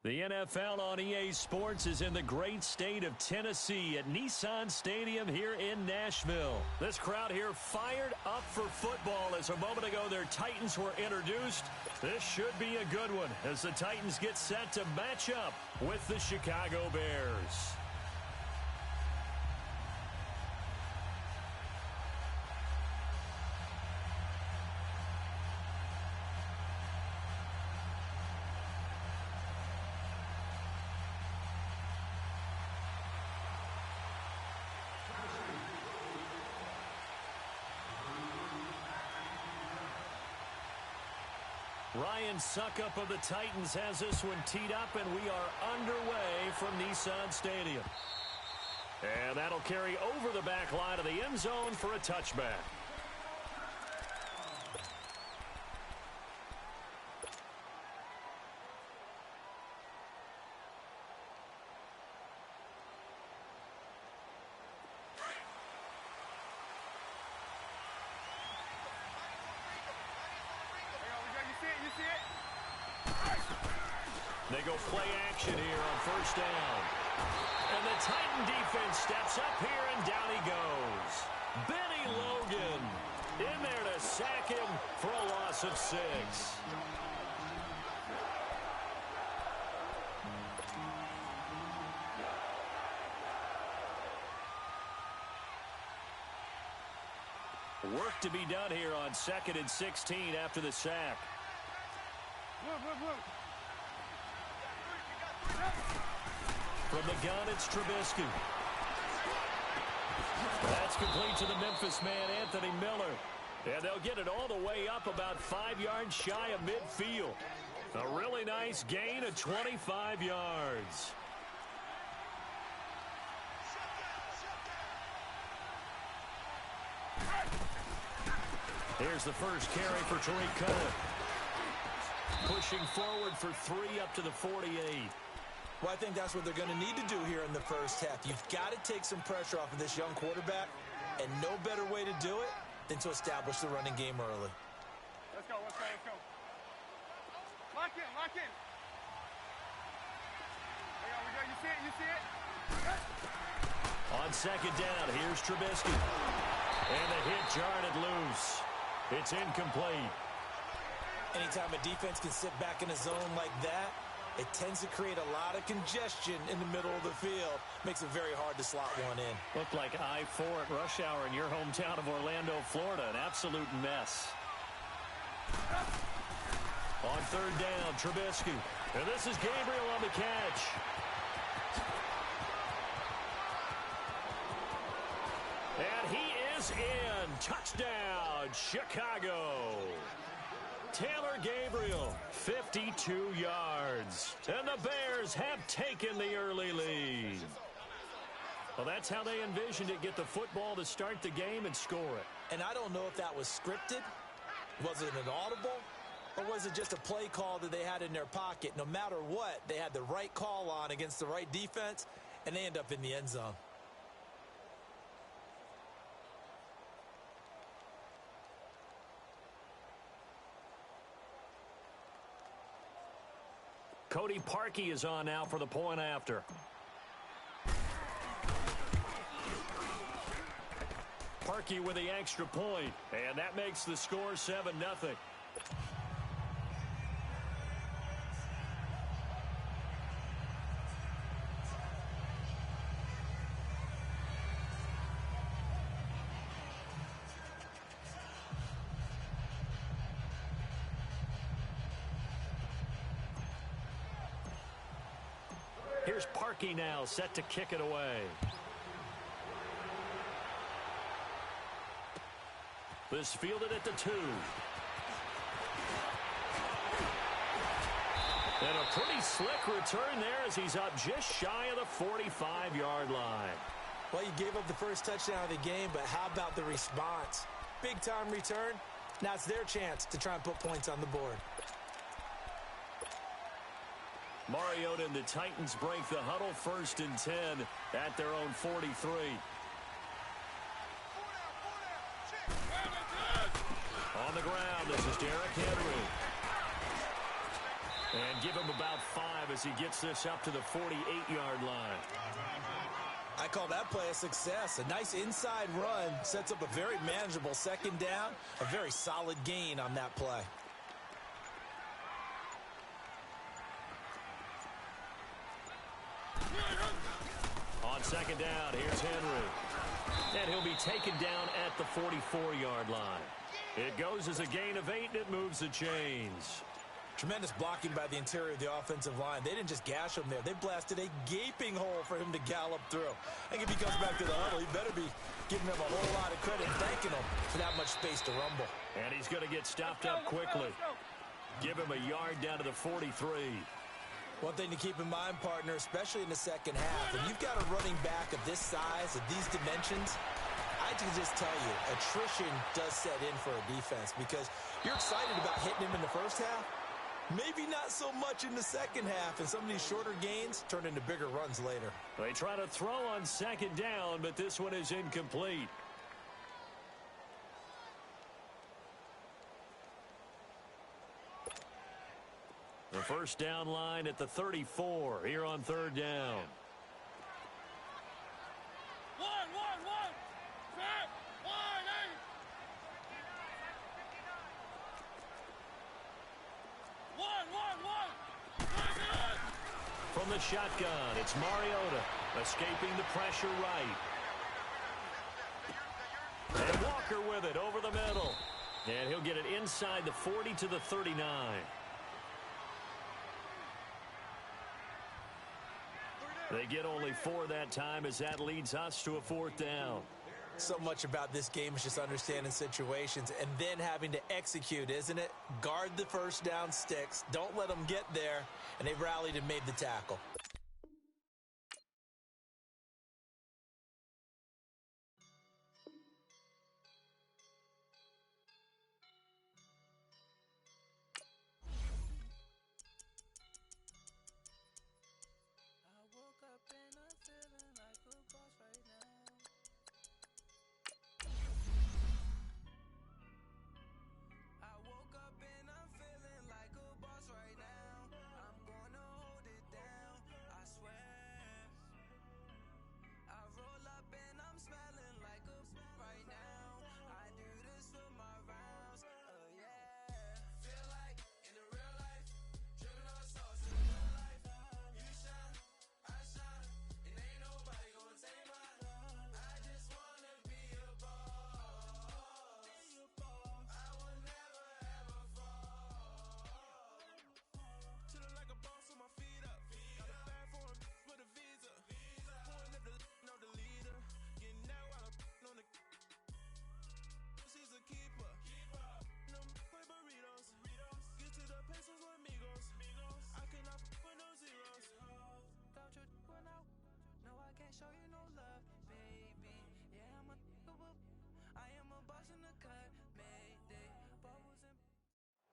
The NFL on EA Sports is in the great state of Tennessee at Nissan Stadium here in Nashville. This crowd here fired up for football as a moment ago their Titans were introduced. This should be a good one as the Titans get set to match up with the Chicago Bears. Ryan Suckup of the Titans has this one teed up, and we are underway from Nissan Stadium. And that'll carry over the back line of the end zone for a touchback. They go play action here on first down. And the Titan defense steps up here, and down he goes. Benny Logan in there to sack him for a loss of 6. Work to be done here on 2nd and 16 after the sack. From the gun, it's Trubisky. That's complete to the Memphis man, Anthony Miller. And they'll get it all the way up about 5 yards shy of midfield. A really nice gain of 25 yards. Here's the first carry for Tariq Cohen. Pushing forward for 3 up to the 48. Well, I think that's what they're going to need to do here in the first half. You've got to take some pressure off of this young quarterback, and no better way to do it than to establish the running game early. Let's go, let's go, let's go. Lock in, lock in. There we go, you see it, you see it? On second down, here's Trubisky. And the hit jarred it loose. It's incomplete. Anytime a defense can sit back in a zone like that, it tends to create a lot of congestion in the middle of the field. Makes it very hard to slot one in. Looked like I-4 at rush hour in your hometown of Orlando, Florida. An absolute mess. On third down, Trubisky. And this is Gabriel on the catch. And he is in. Touchdown, Chicago. Taylor Gabriel, 52 yards. And the Bears have taken the early lead. Well, that's how they envisioned it. Get the football to start the game and score it. And I don't know if that was scripted. Was it an audible? Or was it just a play call that they had in their pocket? No matter what, they had the right call on against the right defense, and they end up in the end zone. Cody Parkey is on now for the point after. Parkey with the extra point, and that makes the score 7-0. Here's Parkey now, set to kick it away. This fielded at the 2. And a pretty slick return there as he's up just shy of the 45-yard line. Well, you gave up the first touchdown of the game, but how about the response? Big-time return. Now it's their chance to try and put points on the board. Mariota and the Titans break the huddle, 1st and 10 at their own 43. On the ground, this is Derrick Henry. And give him about 5 as he gets this up to the 48-yard line. I call that play a success. A nice inside run sets up a very manageable 2nd down. A very solid gain on that play. On 2nd down, here's Henry. And he'll be taken down at the 44-yard line. It goes as a gain of 8, and it moves the chains. Tremendous blocking by the interior of the offensive line. They didn't just gash him there. They blasted a gaping hole for him to gallop through. I think if he comes back to the huddle, he better be giving them a whole lot of credit and thanking them for that much space to rumble. And he's going to get stopped up quickly. Give him a yard down to the 43. One thing to keep in mind, partner, especially in the 2nd half, when you've got a running back of this size, of these dimensions, I can just tell you, attrition does set in for a defense because you're excited about hitting him in the 1st half. Maybe not so much in the 2nd half, and some of these shorter gains turn into bigger runs later. They try to throw on 2nd down, but this one is incomplete. The 1st down line at the 34 here on 3rd down. From the shotgun, it's Mariota escaping the pressure right. And Walker with it over the middle. And he'll get it inside the 40 to the 39. They get only 4 that time as that leads us to a 4th down. So much about this game is just understanding situations and then having to execute, isn't it? Guard the 1st down sticks. Don't let them get there. And they rallied and made the tackle.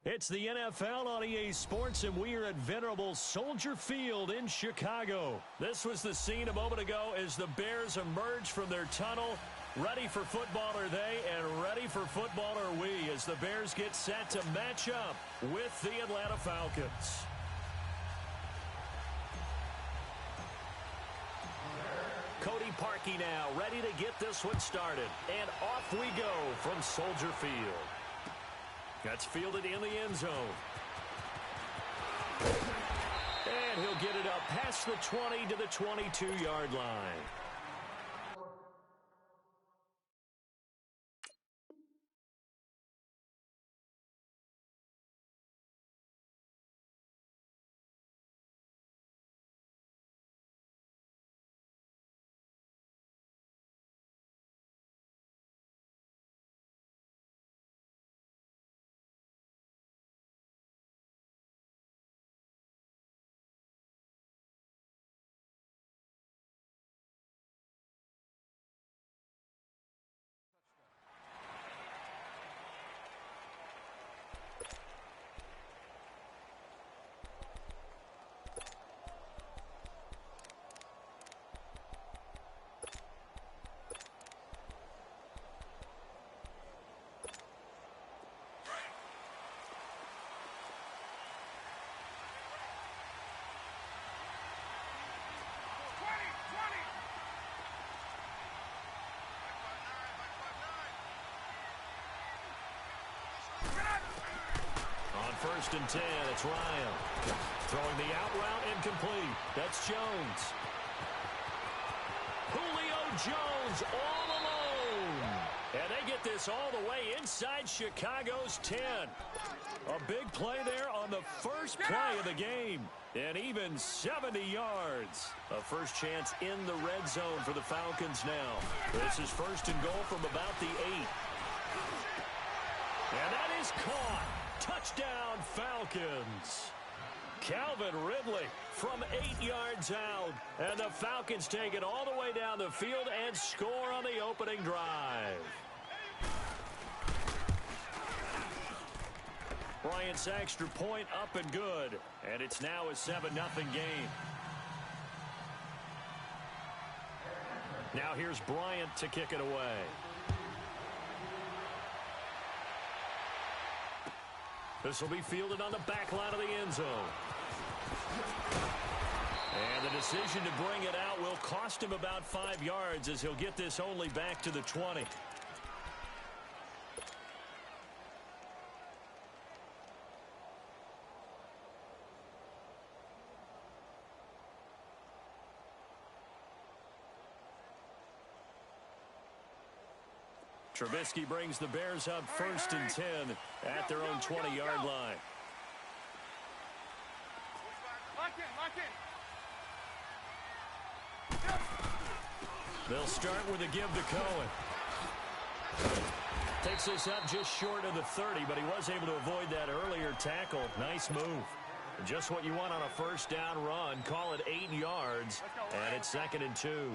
It's the NFL on EA Sports, and we are at venerable Soldier Field in Chicago. This was the scene a moment ago as the Bears emerged from their tunnel. Ready for football are they, and ready for football are we, as the Bears get set to match up with the Atlanta Falcons. Cody Parkey now ready to get this one started. And off we go from Soldier Field. That's fielded in the end zone. And he'll get it up past the 20 to the 22-yard line. first and 10, it's Ryan. Throwing the out route incomplete. That's Jones. Julio Jones all alone. And they get this all the way inside Chicago's 10. A big play there on the first play of the game. And even 70 yards. A first chance in the red zone for the Falcons now. This is first and goal from about the 8. And that is caught. Touchdown, Falcons. Calvin Ridley from 8 yards out. And the Falcons take it all the way down the field and score on the opening drive. Bryant's extra point up and good. And it's now a 7-0 game. Now here's Bryant to kick it away. This will be fielded on the back line of the end zone. And the decision to bring it out will cost him about 5 yards as he'll get this only back to the 20. Trubisky brings the Bears up first and 10 at their own 20-yard line. They'll start with a give to Cohen. Takes this up just short of the 30, but he was able to avoid that earlier tackle. Nice move. Just what you want on a first down run. Call it 8 yards, and it's 2nd and 2.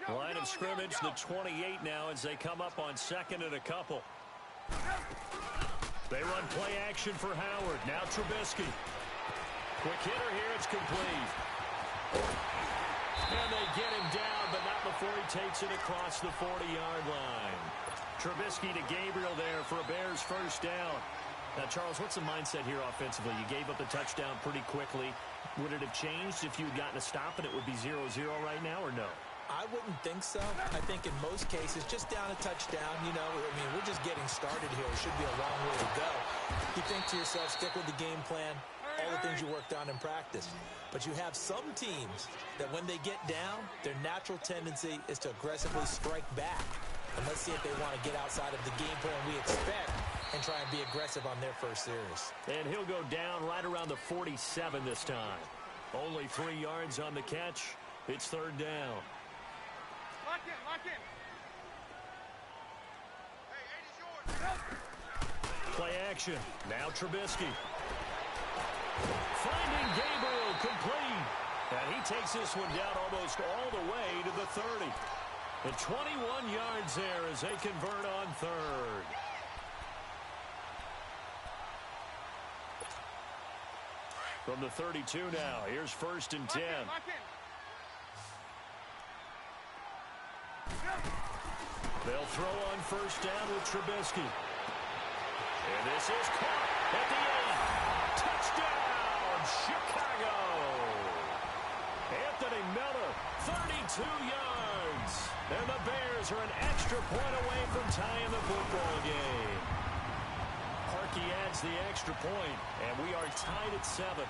Line of scrimmage, the 28 now as they come up on 2nd and a couple. They run play action for Howard. Now Trubisky. Quick hitter here. It's complete. And they get him down, but not before he takes it across the 40-yard line. Trubisky to Gabriel there for a Bears first down. Now, Charles, what's the mindset here offensively? You gave up the touchdown pretty quickly. Would it have changed if you had gotten a stop and it would be 0-0 right now, or no? I wouldn't think so. I think in most cases, just down a touchdown, you know, I mean, we're just getting started here. It should be a long way to go. You think to yourself, stick with the game plan, all the things you worked on in practice. But you have some teams that when they get down, their natural tendency is to aggressively strike back. And let's see if they want to get outside of the game plan we expect and try and be aggressive on their first series. And he'll go down right around the 47 this time. Only 3 yards on the catch. It's 3rd down. Lock in, lock in. Hey, 80's yours. Play action. Now Trubisky. Finding Gabriel complete. And he takes this one down almost all the way to the 30. And 21 yards there as they convert on 3rd. From the 32 now, here's 1st and 10. Lock in. They'll throw on first down with Trubisky. And this is caught at the 8. Touchdown, Chicago. Anthony Miller, 32 yards. And the Bears are an extra point away from tying the football game. Parkey adds the extra point, and we are tied at 7.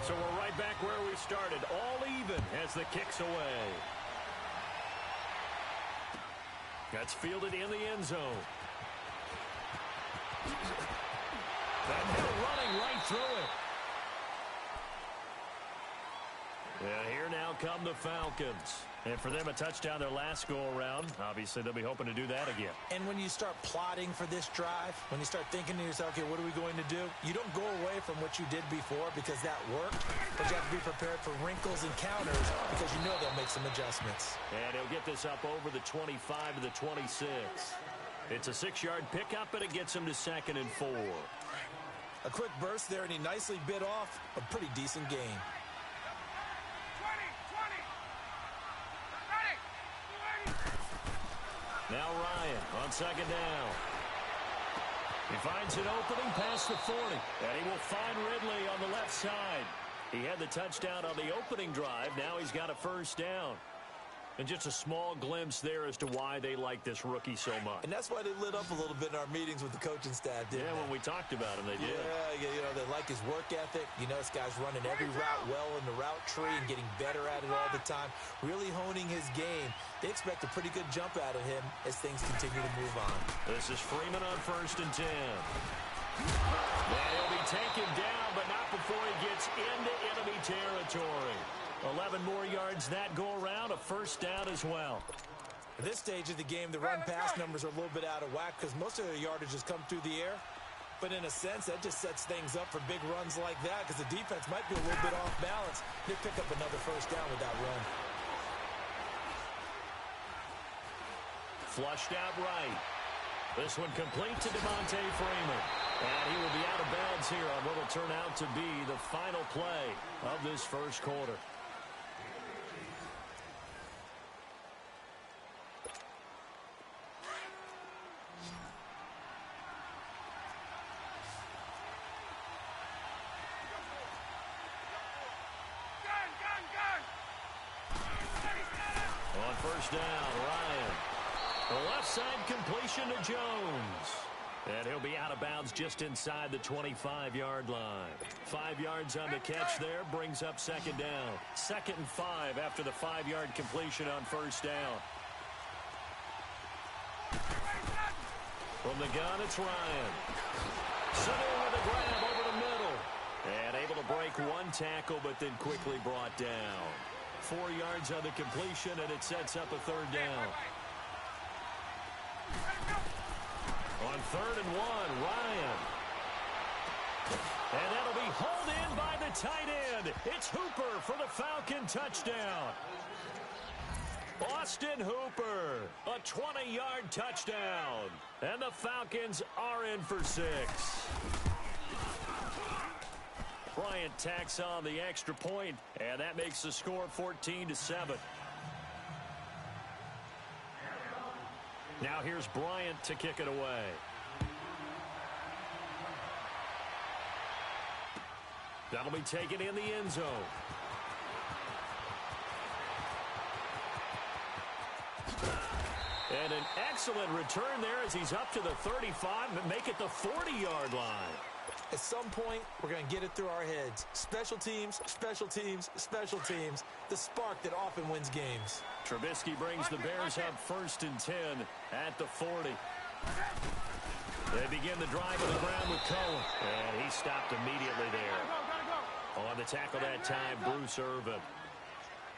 So we're right back where we started, all even as the kick's away. That's fielded in the end zone. That hitter running right through it. And here now come the Falcons. And for them, a touchdown their last go-around. Obviously, they'll be hoping to do that again. And when you start plotting for this drive, when you start thinking to yourself, okay, what are we going to do? You don't go away from what you did before because that worked, but you have to be prepared for wrinkles and counters because you know they'll make some adjustments. And he'll get this up over the 25 to the 26. It's a 6-yard pickup, but it gets him to 2nd and 4. A quick burst there, and he nicely bit off a pretty decent gain. 20. Now Ryan on 2nd down. He finds an opening past the 40, and he will find Ridley on the left side. He had the touchdown on the opening drive. Now he's got a first down. And just a small glimpse there as to why they like this rookie so much. And that's why they lit up a little bit in our meetings with the coaching staff, didn't they? When we talked about him, they did. Yeah, you know, they like his work ethic. You know, this guy's running every route well in the route tree and getting better at it all the time, really honing his game. They expect a pretty good jump out of him as things continue to move on. This is Freeman on 1st and 10. And he'll be taken down, but not before he gets into enemy territory. 11 more yards that go around, a first down as well. At this stage of the game, the run-pass numbers are a little bit out of whack because most of their yardage has come through the air. But in a sense, that just sets things up for big runs like that because the defense might be a little bit off balance. They pick up another first down with that run. Flushed out right. This one complete to Devontae Freeman. And he will be out of bounds here on what will turn out to be the final play of this first quarter. On first down, Ryan. The left side completion to Jones. And he'll be out of bounds just inside the 25-yard line. 5 yards on the catch there, brings up second down. 2nd and 5 after the 5-yard completion on first down. From the gun, it's Ryan. Sitting with a grab over the middle. And able to break one tackle, but then quickly brought down. 4 yards on the completion, and it sets up a third down. On 3rd and 1, Ryan. And that'll be hauled in by the tight end. It's Hooper for the Falcon touchdown. Austin Hooper, a 20-yard touchdown. And the Falcons are in for 6. Bryant tacks on the extra point, and that makes the score 14-7. Now here's Bryant to kick it away. That'll be taken in the end zone. And an excellent return there as he's up to the 35 and make it the 40-yard line. At some point, we're going to get it through our heads. Special teams, special teams, special teams. The spark that often wins games. Trubisky brings the Bears up 1st and 10 at the 40. They begin the drive on the ground with Cohen. And he stopped immediately there. On the tackle that time, Bruce Irvin.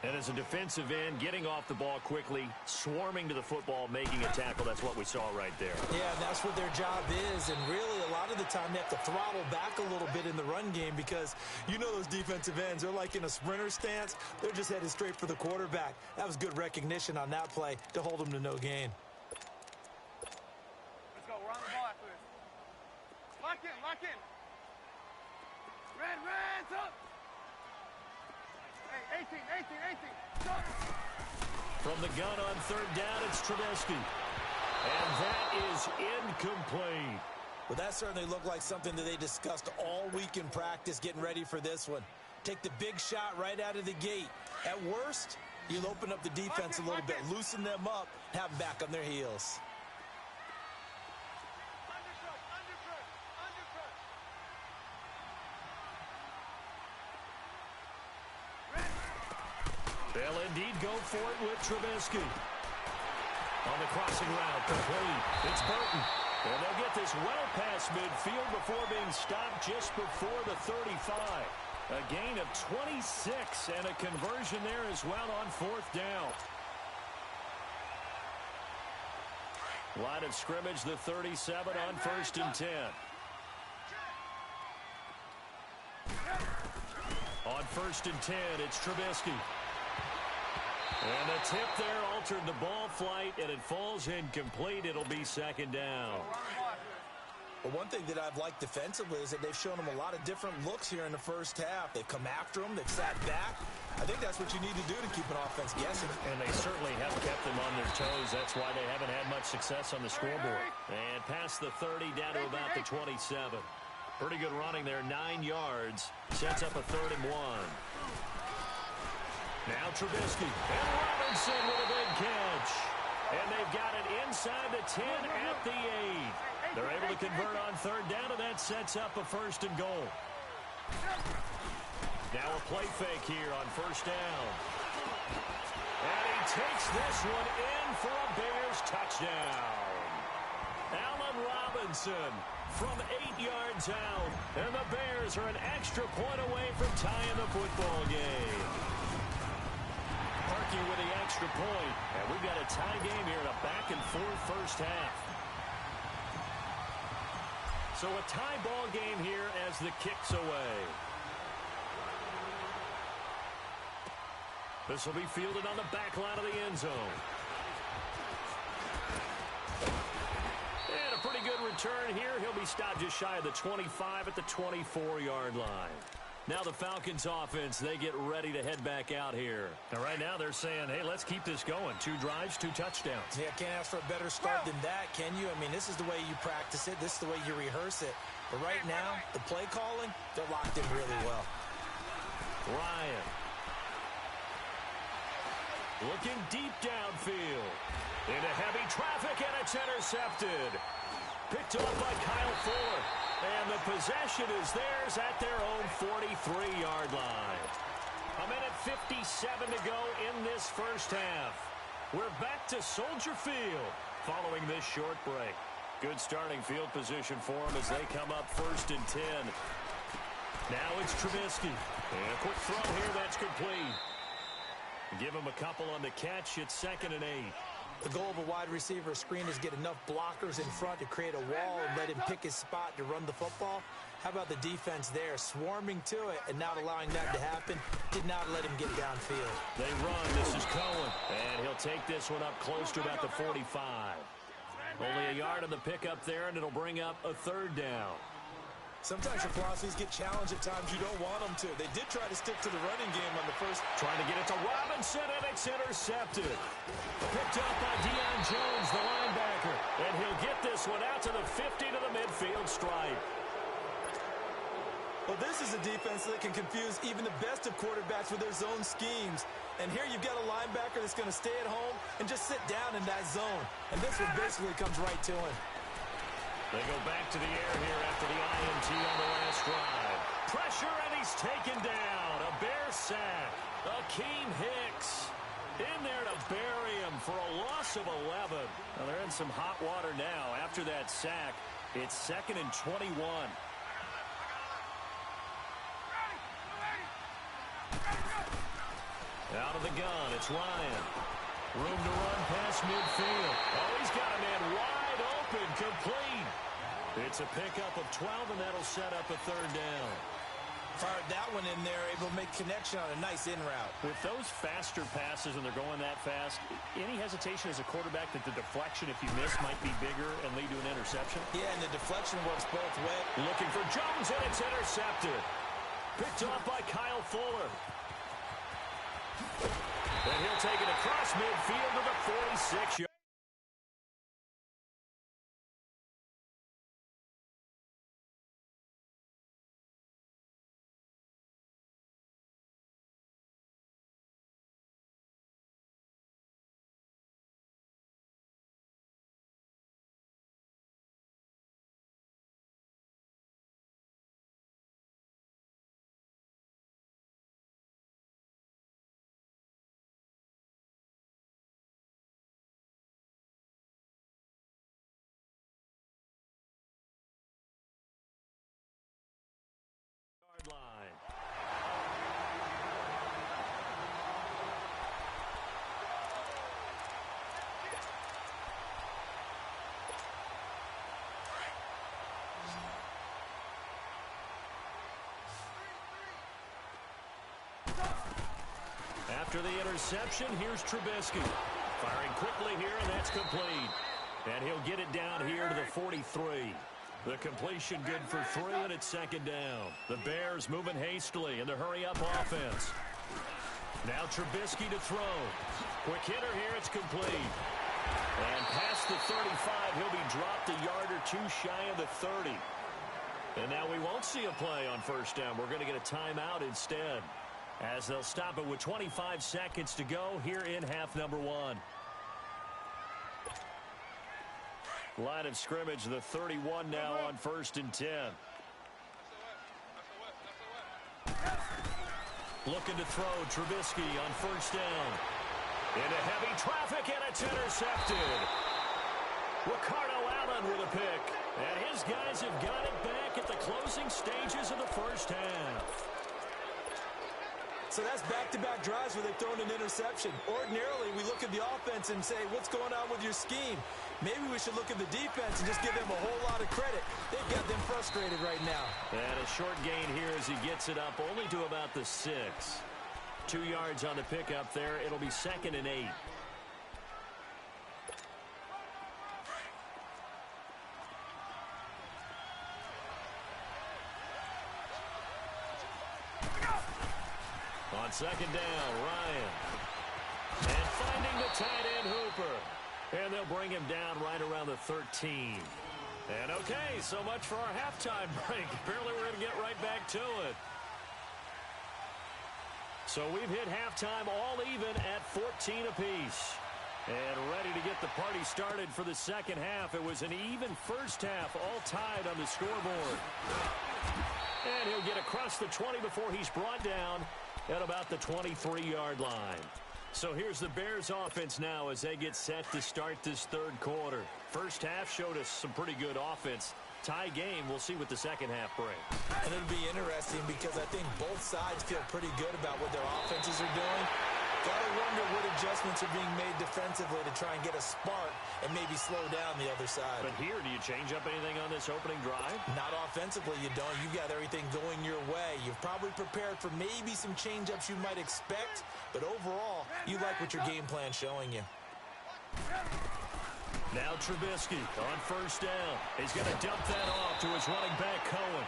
And as a defensive end, getting off the ball quickly, swarming to the football, making a tackle, that's what we saw right there. Yeah, and that's what their job is. And really, a lot of the time, they have to throttle back a little bit in the run game because you know those defensive ends, they're like in a sprinter stance. They're just headed straight for the quarterback. That was good recognition on that play to hold them to no gain. Let's go. We're on the ball after this. Lock in, lock in. Red, up. Hey, 18. Stop. From the gun on 3rd down, it's Trubisky. And that is incomplete. Well, that certainly looked like something that they discussed all week in practice getting ready for this one. Take the big shot right out of the gate. At worst, you'll open up the defense a little bit, loosen them up, have them back on their heels. They'll indeed go for it with Trubisky. On the crossing route, complete. It's Burton. And they'll get this well past midfield before being stopped just before the 35. A gain of 26 and a conversion there as well on 4th down. Line of scrimmage, the 37 on 1st and 10. On 1st and 10, it's Trubisky. And the tip there altered the ball flight, and it falls incomplete. It'll be 2nd down. Well, one thing that I've liked defensively is that they've shown them a lot of different looks here in the first half. They've come after them. They've sat back. I think that's what you need to do to keep an offense guessing. And they certainly have kept them on their toes. That's why they haven't had much success on the scoreboard. And past the 30, down to about the 27. Pretty good running there, 9 yards. Sets up a 3rd and 1. Now Trubisky and Robinson with a big catch. And they've got it inside the 10 at the 8. They're able to convert on third down, and that sets up a first and goal. Now a play fake here on first down. And he takes this one in for a Bears touchdown. Allen Robinson from 8 yards out. And the Bears are an extra point away from tying the football game. Parkey with the extra point. And we've got a tie game here in a back-and-forth first half. So a tie ball game here as the kick's away. This will be fielded on the back line of the end zone. And a pretty good return here. He'll be stopped just shy of the 25 at the 24-yard line. Now the Falcons offense, they get ready to head back out here. And right now they're saying, hey, let's keep this going. 2 drives, 2 touchdowns. Yeah, can't ask for a better start than that, can you? I mean, this is the way you practice it. This is the way you rehearse it. But right now, the play calling, they're locked in really well. Ryan. Looking deep downfield. Into heavy traffic, and it's intercepted. Picked off by Kyle Fuller. And the possession is theirs at their own 43-yard line. A minute 57 to go in this first half. We're back to Soldier Field following this short break. Good starting field position for them as they come up first and 10. Now it's Trubisky. And a quick throw here that's complete. Give him a couple on the catch. It's 2nd and 8. The goal of a wide receiver screen is get enough blockers in front to create a wall and let him pick his spot to run the football. How about the defense there, swarming to it and not allowing that to happen? Did not let him get downfield. They run. This is Cohen. And he'll take this one up close to about the 45. Only a yard on the pickup there, and it'll bring up a 3rd down. Sometimes your philosophies get challenged at times you don't want them to. They did try to stick to the running game on the first. Trying to get it to Robinson, and it's intercepted. Picked up by Deion Jones, the linebacker. And he'll get this one out to the 50 to the midfield stripe. Well, this is a defense that can confuse even the best of quarterbacks with their zone schemes. And here you've got a linebacker that's going to stay at home and just sit down in that zone. And this one basically comes right to him. They go back to the air here after the INT on the last drive. Pressure, and he's taken down. A Bear sack. Akeem Hicks in there to bury him for a loss of 11. Now they're in some hot water now. After that sack, it's 2nd and 21. Out of the gun, it's Ryan. Room to run past midfield. Oh, he's got a man wide open, complete. It's a pickup of 12, and that'll set up a 3rd down. Fired that one in there, able to make connection on a nice in route. With those faster passes and they're going that fast, any hesitation as a quarterback that the deflection, if you miss, might be bigger and lead to an interception? Yeah, and the deflection works both ways. Looking for Jones, and it's intercepted. Picked off by Kyle Fuller. And he'll take it across midfield to the 46-yard. Line. After the interception, here's Trubisky. Firing quickly here, and that's complete. And he'll get it down here to the 43. The completion good for 3, and it's 2nd down. The Bears moving hastily in the hurry-up offense. Now Trubisky to throw. Quick hitter here, it's complete. And past the 35, he'll be dropped a yard or 2 shy of the 30. And now we won't see a play on first down. We're going to get a timeout instead. as they'll stop it with 25 seconds to go here in half number one. Line of scrimmage, the 31 now on 1st and 10. Looking to throw, Trubisky on 1st down. Into heavy traffic, and it's intercepted. Ricardo Allen with a pick. And his guys have got it back at the closing stages of the first half. So that's back-to-back drives where they've thrown an interception. Ordinarily, we look at the offense and say, what's going on with your scheme? Maybe we should look at the defense and just give them a whole lot of credit. They've got them frustrated right now. And a short gain here as he gets it up only to about the 6. 2 yards on the pickup there. It'll be 2nd and 8. On 2nd down, Ryan. And finding the tight end, Hooper. And they'll bring him down right around the 13. And okay, so much for our halftime break. Apparently we're going to get right back to it. So we've hit halftime all even at 14 apiece. And ready to get the party started for the second half. It was an even first half, all tied on the scoreboard. And he'll get across the 20 before he's brought down at about the 23-yard line. So here's the Bears offense now as they get set to start this third quarter. First half showed us some pretty good offense. Tie game, we'll see what the second half brings. And it'll be interesting because I think both sides feel pretty good about what their offenses are doing. Gotta wonder what adjustments are being made defensively to try and get a spark and maybe slow down the other side. But here, do you change up anything on this opening drive? Not offensively, you don't. You've got everything going your way. You've probably prepared for maybe some change-ups you might expect, but overall, you like what your game plan's showing you. Now Trubisky on 1st down. He's going to dump that off to his running back, Cohen.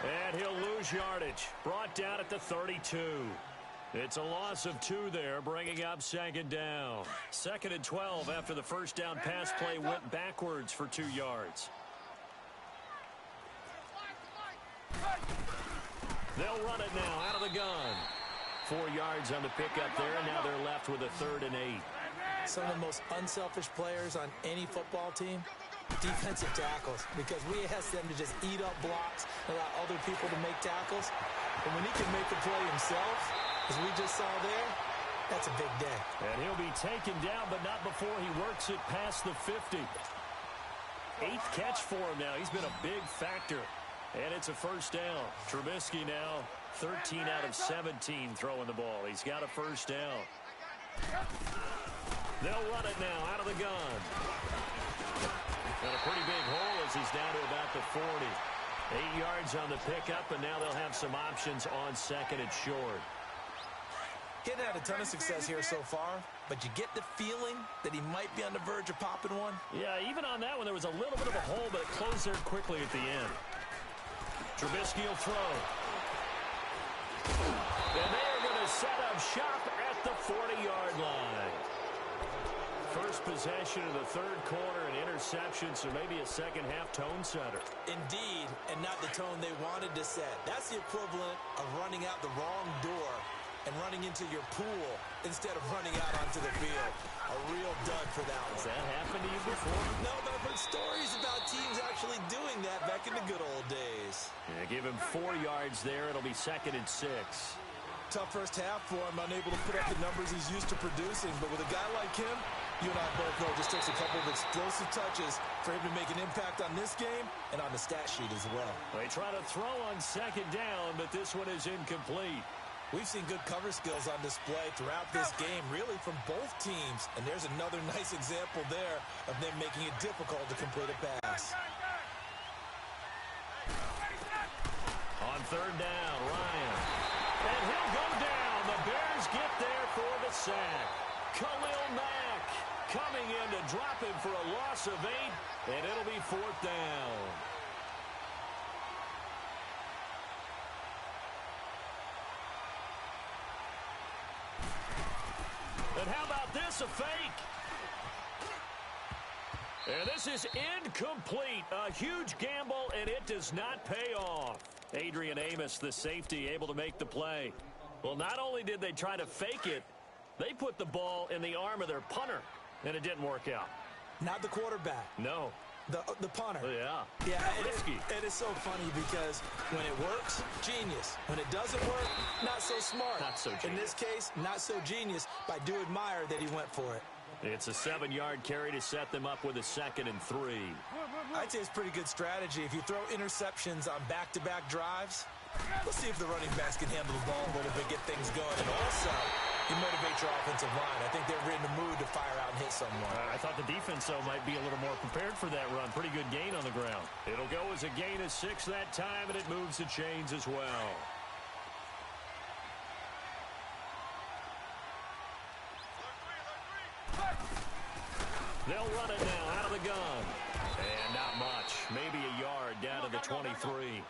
And he'll lose yardage. Brought down at the 32. It's a loss of 2 there, bringing up 2nd down. 2nd and 12 after the first down pass play went backwards for 2 yards. They'll run it now out of the gun. 4 yards on the pickup there, and now they're left with a 3rd and 8. Some of the most unselfish players on any football team, defensive tackles, because we ask them to just eat up blocks, allow other people to make tackles. But when he can make the play himself, as we just saw there, that's a big day. And he'll be taken down, but not before he works it past the 50. 8th catch for him now. He's been a big factor. And it's a first down. Trubisky now 13 out of 17 throwing the ball. He's got a first down. They'll run it now out of the gun. Got a pretty big hole as he's down to about the 40. 8 yards on the pickup, and now they'll have some options on 2nd and short. Getting had a ton of success here so far, but you get the feeling that he might be on the verge of popping one. Yeah, even on that one, there was a little bit of a hole, but it closed there quickly at the end. Trubisky will throw. And they are going to set up shop at the 40-yard line. First possession of the third quarter, an interception, so maybe a second-half tone setter. Indeed, and not the tone they wanted to set. That's the equivalent of running out the wrong door and running into your pool instead of running out onto the field. A real dud for that one. Has that happened to you before? No, but I've heard stories about teams actually doing that back in the good old days. Yeah, give him 4 yards there. It'll be 2nd and 6. Tough first half for him, unable to put up the numbers he's used to producing. But with a guy like him, you and I both know it just takes a couple of explosive touches for him to make an impact on this game and on the stat sheet as well. They try to throw on 2nd down, but this one is incomplete. We've seen good cover skills on display throughout this game, really from both teams. And there's another nice example there of them making it difficult to complete a pass. On 3rd down, Ryan. And he'll go down. The Bears get there for the sack. Khalil Mack coming in to drop him for a loss of 8, and it'll be 4th down. And how about this, a fake? And this is incomplete. A huge gamble, and it does not pay off. Adrian Amos, the safety, able to make the play. Well, not only did they try to fake it, they put the ball in the arm of their punter, and it didn't work out. Not the quarterback. No. The punter. Yeah. Yeah, risky. It is so funny because when it works, genius. When it doesn't work, not so smart. Not so genius. In this case, not so genius, but I do admire that he went for it. It's a 7-yard carry to set them up with a 2nd and 3. I'd say it's pretty good strategy. If you throw interceptions on back-to-back drives, let's see if the running backs can handle the ball a little bit, get things going. And also, you motivate your offensive line. I think they're in the mood to fire out and hit someone. I thought the defense, though, might be a little more prepared for that run. Pretty good gain on the ground. It'll go as a gain of 6 that time, and it moves the chains as well. They'll run it now out of the gun. And not much. Maybe a yard down to the 23.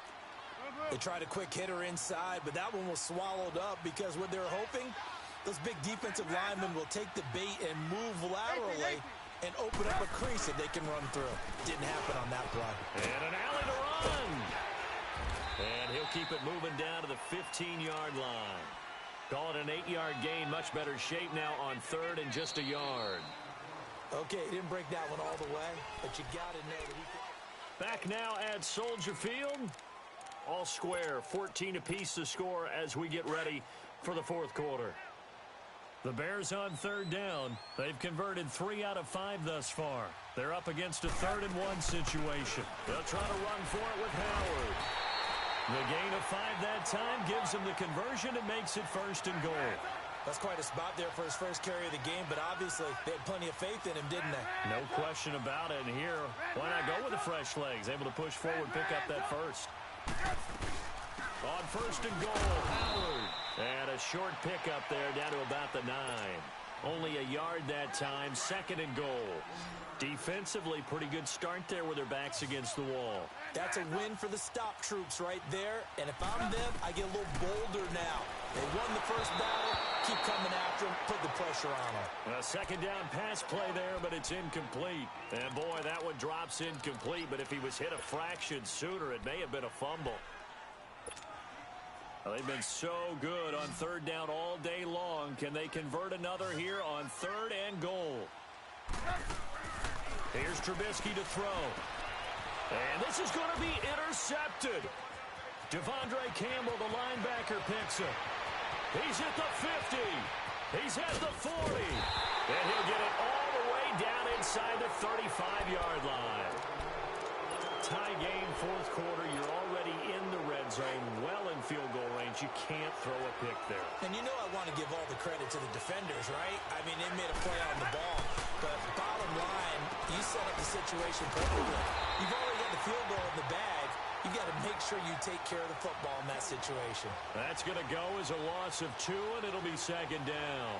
They tried a quick hitter inside, but that one was swallowed up because what they're hoping, those big defensive linemen will take the bait and move laterally and open up a crease that they can run through. Didn't happen on that play. And an alley to run. And he'll keep it moving down to the 15-yard line. Call it an 8-yard gain. Much better shape now on 3rd and just a yard. Okay, he didn't break that one all the way, but you got to know that he can. Back now at Soldier Field. All square, 14 apiece to score as we get ready for the 4th quarter. The Bears on 3rd down. They've converted 3 out of 5 thus far. They're up against a 3rd and 1 situation. They'll try to run for it with Howard. The gain of 5 that time gives them the conversion and makes it 1st and goal. That's quite a spot there for his first carry of the game, but obviously they had plenty of faith in him, didn't they? No question about it. And here, why not go with the fresh legs? Able to push forward, pick up that first. On 1st and goal, Howard. And a short pickup there down to about the 9. Only a yard that time, 2nd and goal. Defensively, pretty good start there with their backs against the wall. That's a win for the stop troops right there. And if I'm them, I get a little bolder now. They won the first battle. Keep coming after them. Put the pressure on them. A 2nd down pass play there, but it's incomplete. And, boy, that one drops incomplete. But if he was hit a fraction sooner, it may have been a fumble. Well, they've been so good on 3rd down all day long. Can they convert another here on 3rd and goal? Here's Trubisky to throw. And this is going to be intercepted. Devondre Campbell, the linebacker, picks it. He's at the 50. He's at the 40. And he'll get it all the way down inside the 35-yard line. Tie game, 4th quarter. You're already in the red zone, well in field goal range. You can't throw a pick there. And you know I want to give all the credit to the defenders, right? I mean, they made a play on the ball. But bottom line, you set up the situation perfectly. You've already got the field goal in the bag. You've got to make sure you take care of the football in that situation. That's going to go as a loss of 2, and it'll be 2nd down.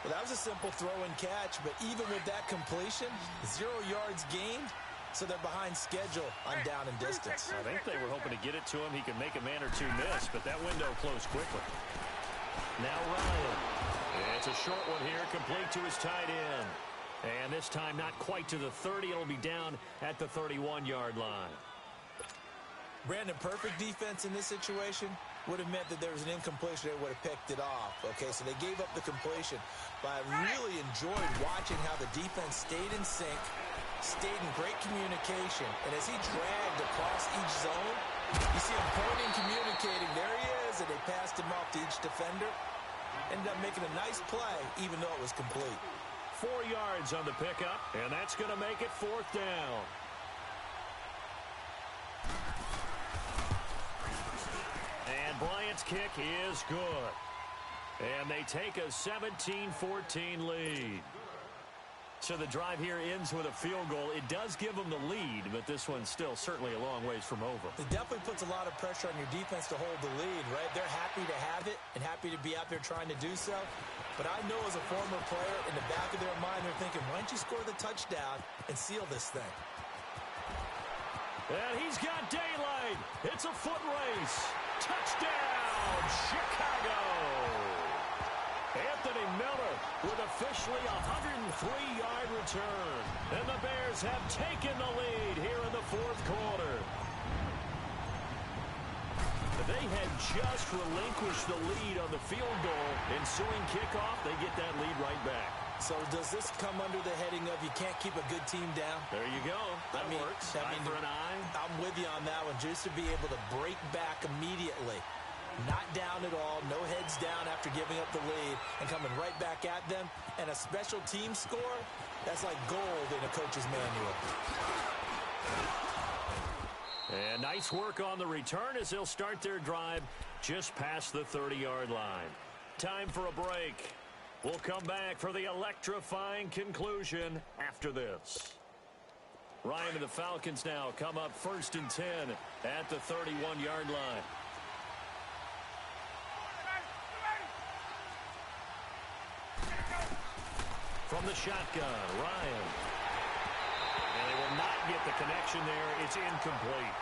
Well, that was a simple throw and catch, but even with that completion, 0 yards gained, so they're behind schedule on down and distance. I think they were hoping to get it to him. He could make a man or two miss, but that window closed quickly. Now Ryan. It's a short one here, complete to his tight end. And this time not quite to the 30. It'll be down at the 31-yard line. Brandon, perfect defense in this situation would have meant that there was an incompletion. They would have picked it off. Okay, so they gave up the completion. But I really enjoyed watching how the defense stayed in sync, stayed in great communication. And as he dragged across each zone, you see him pointing, communicating. There he is, and they passed him off to each defender. Ended up making a nice play, even though it was complete. 4 yards on the pickup, and that's going to make it 4th down. And Bryant's kick is good. And they take a 17-14 lead. So the drive here ends with a field goal. It does give them the lead, but this one's still certainly a long ways from over. It definitely puts a lot of pressure on your defense to hold the lead, right? They're happy to have it and happy to be out there trying to do so. But I know as a former player, in the back of their mind, they're thinking, why don't you score the touchdown and seal this thing? And he's got daylight. It's a foot race. Touchdown, Chicago. Anthony Miller with officially a 103-yard return. And the Bears have taken the lead here in the 4th quarter. They had just relinquished the lead on the field goal. Ensuing kickoff, they get that lead right back. So does this come under the heading of you can't keep a good team down? There you go. That works. Eye for an eye. I'm with you on that one. Just to be able to break back immediately. Not down at all. No heads down after giving up the lead and coming right back at them. And a special team score, that's like gold in a coach's manual. And nice work on the return as they'll start their drive just past the 30-yard line. Time for a break. We'll come back for the electrifying conclusion after this. Ryan and the Falcons now come up 1st and 10 at the 31-yard line. From the shotgun, Ryan. And they will not get the connection there. It's incomplete.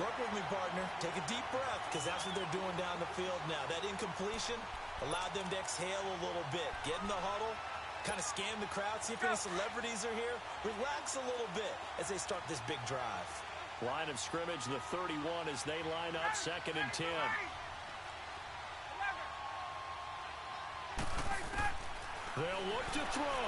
Work with me, partner. Take a deep breath, because that's what they're doing down the field now. That incompletion allowed them to exhale a little bit. Get in the huddle, kind of scan the crowd, see if any celebrities are here. Relax a little bit as they start this big drive. Line of scrimmage, the 31 as they line up 2nd and 10. They'll look to throw.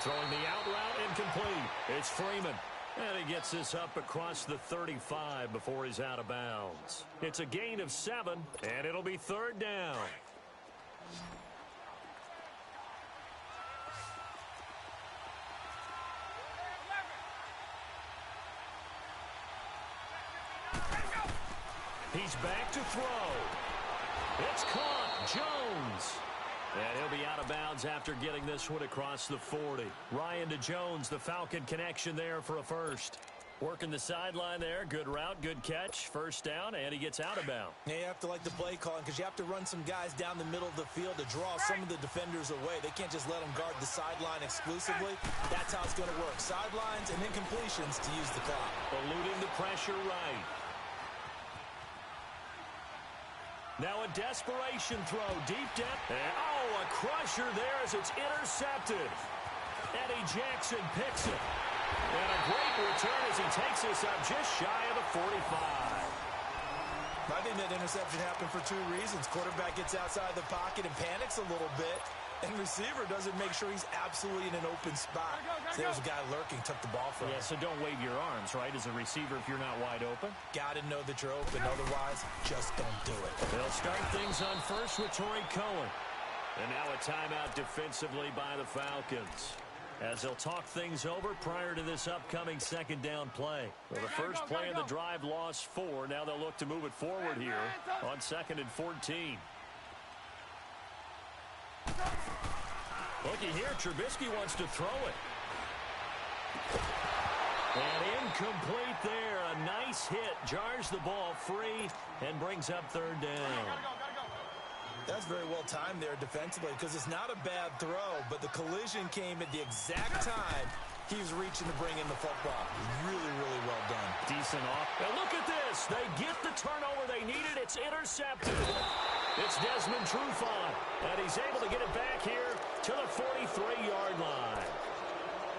Throwing the out route incomplete. It's Freeman. And he gets this up across the 35 before he's out of bounds. It's a gain of 7, and it'll be 3rd down. He's back to throw. It's caught. Jones. And he'll be out of bounds after getting this one across the 40. Ryan to Jones, the Falcon connection there for a first. Working the sideline there. Good route, good catch. 1st down, and he gets out of bounds. Yeah, you have to like the play calling because you have to run some guys down the middle of the field to draw some of the defenders away. They can't just let them guard the sideline exclusively. That's how it's going to work. Sidelines and then completions to use the clock. Eluding the pressure right. Now a desperation throw deep down. And, a crusher there as it's intercepted. Eddie Jackson picks it. And a great return as he takes this up just shy of the 45. I think that interception happened for 2 reasons. Quarterback gets outside the pocket and panics a little bit. And receiver doesn't make sure he's absolutely in an open spot. So there's a guy lurking, took the ball from him. Yeah, so don't wave your arms, right, as a receiver if you're not wide open. Got to know that you're open. Otherwise, just don't do it. They'll start things on first with Torrey Cohen. And now a timeout defensively by the Falcons, as they'll talk things over prior to this upcoming 2nd down play. Well, the first play of the drive lost 4. Now they'll look to move it forward here on 2nd and 14. Looky here, Trubisky wants to throw it. And incomplete there. A nice hit. Jars the ball free and brings up 3rd down. That's very well timed there defensively because it's not a bad throw, but the collision came at the exact time he was reaching to bring in the football. Really, really well done. Decent off. Now look at this. They get the turnover they needed. It's intercepted. It's Desmond Trufant, and he's able to get it back here to the 43-yard line.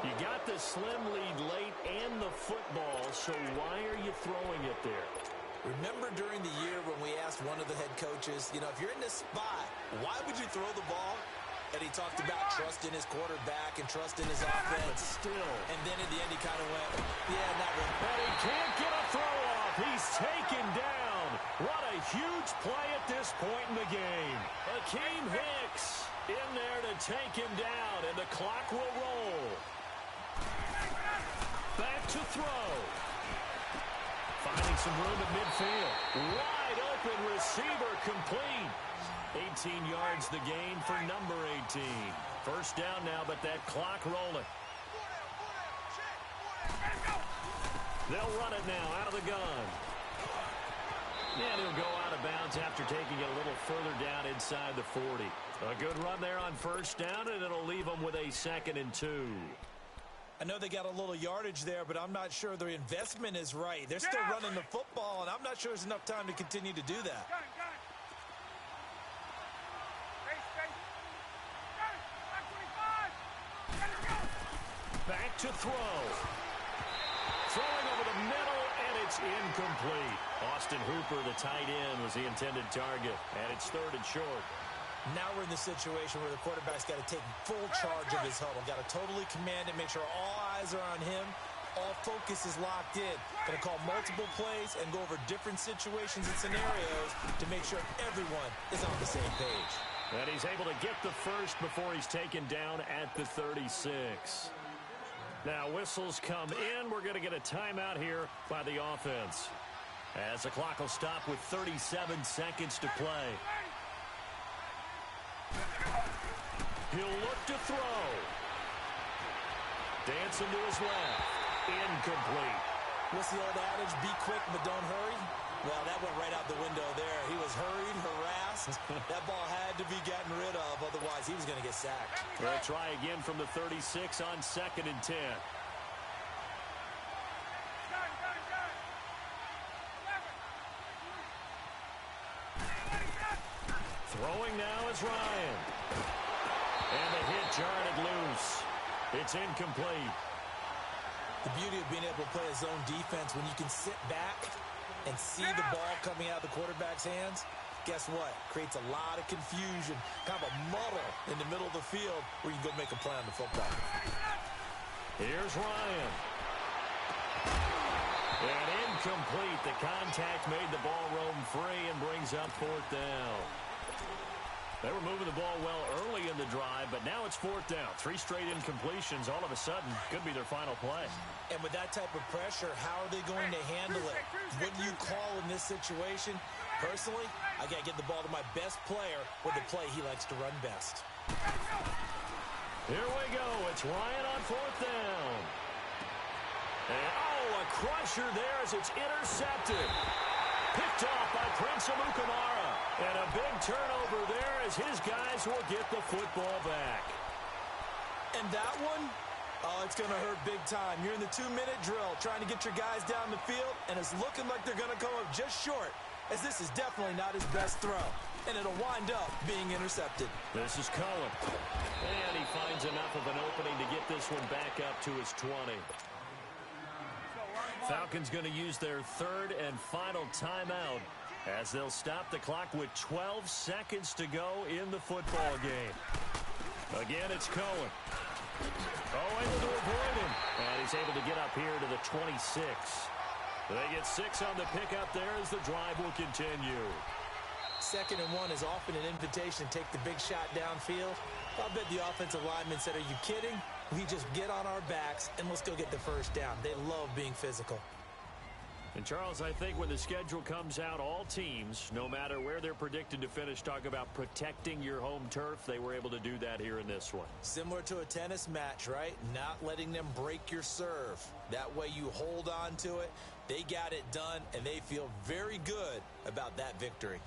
You got the slim lead late and the football, so why are you throwing it there? Remember during the year when we asked one of the head coaches, if you're in this spot, why would you throw the ball? And he talked about trust in his quarterback and trust in his offense. But still. And then at the end, he kind of went, yeah, not really. But he can't get a throw off. He's taken down. What a huge play at this point in the game. Akeem Hicks in there to take him down, and the clock will roll. Back to throw. Finding some room at midfield. Wide open receiver complete. 18 yards the gain for number 18. 1st down now, but that clock rolling. They'll run it now out of the gun. And he'll go out of bounds after taking it a little further down inside the 40. A good run there on 1st down, and it'll leave them with a 2nd and 2. I know they got a little yardage there, but I'm not sure their investment is right. They're still running the football, and I'm not sure there's enough time to continue to do that. Back to throw. Throwing over the middle, and It's incomplete. Austin Hooper, the tight end, was the intended target, and it's 3rd and short. Now we're in the situation where the quarterback's got to take full charge of his huddle. Got to totally command it, make sure all eyes are on him. All focus is locked in. Going to call multiple plays and go over different situations and scenarios to make sure everyone is on the same page. And he's able to get the first before he's taken down at the 36. Now whistles come in. We're going to get a timeout here by the offense, as the clock will stop with 37 seconds to play. He'll look to throw. Dancing to his left. Incomplete. What's the old adage? Be quick, but don't hurry. Well, that went right out the window there. He was hurried, harassed. That ball had to be gotten rid of, otherwise he was going to get sacked. We'll try again from the 36 on 2nd and 10. Throwing now is Ryan. And the hit jarred it loose. It's incomplete. The beauty of being able to play a zone defense when you can sit back and see the ball coming out of the quarterback's hands, guess what? Creates a lot of confusion, kind of a muddle in the middle of the field where you can go make a play on the football. Here's Ryan. And incomplete. The contact made the ball roam free and brings up 4th down. They were moving the ball well early in the drive, but now it's 4th down. 3 straight incompletions all of a sudden could be their final play. And with that type of pressure, how are they going to handle it? What do you call in this situation? Personally, I got to get the ball to my best player with the play he likes to run best. Here we go. It's Ryan on 4th down. And, a crusher there as it's intercepted. Picked off by Prince Amukamara. And a big turnover there as his guys will get the football back. And that one, it's going to hurt big time. You're in the 2-minute drill trying to get your guys down the field, and it's looking like they're going to come up just short, as this is definitely not his best throw. And it'll wind up being intercepted. This is Cohen. And he finds enough of an opening to get this one back up to his 20. Falcons going to use their 3rd and final timeout as they'll stop the clock with 12 seconds to go in the football game. Again, it's Cohen. Able to avoid him. And he's able to get up here to the 26. They get 6 on the pickup there as the drive will continue. 2nd and 1 is often an invitation to take the big shot downfield. I'll bet the offensive lineman said, are you kidding? We just get on our backs and let's go get the first down. They love being physical. And, Charles, I think when the schedule comes out, all teams, no matter where they're predicted to finish, talk about protecting your home turf. They were able to do that here in this one. Similar to a tennis match, right? Not letting them break your serve. That way you hold on to it. They got it done, and they feel very good about that victory.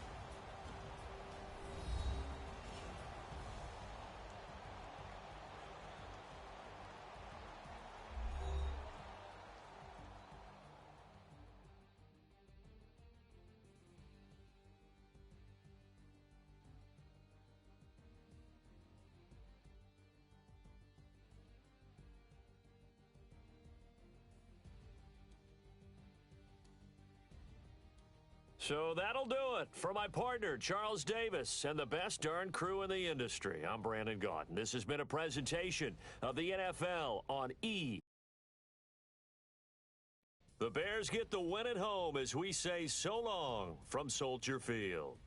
So that'll do it for my partner, Charles Davis, and the best darn crew in the industry. I'm Brandon Gaudin. This has been a presentation of the NFL on E! The Bears get the win at home as we say so long from Soldier Field.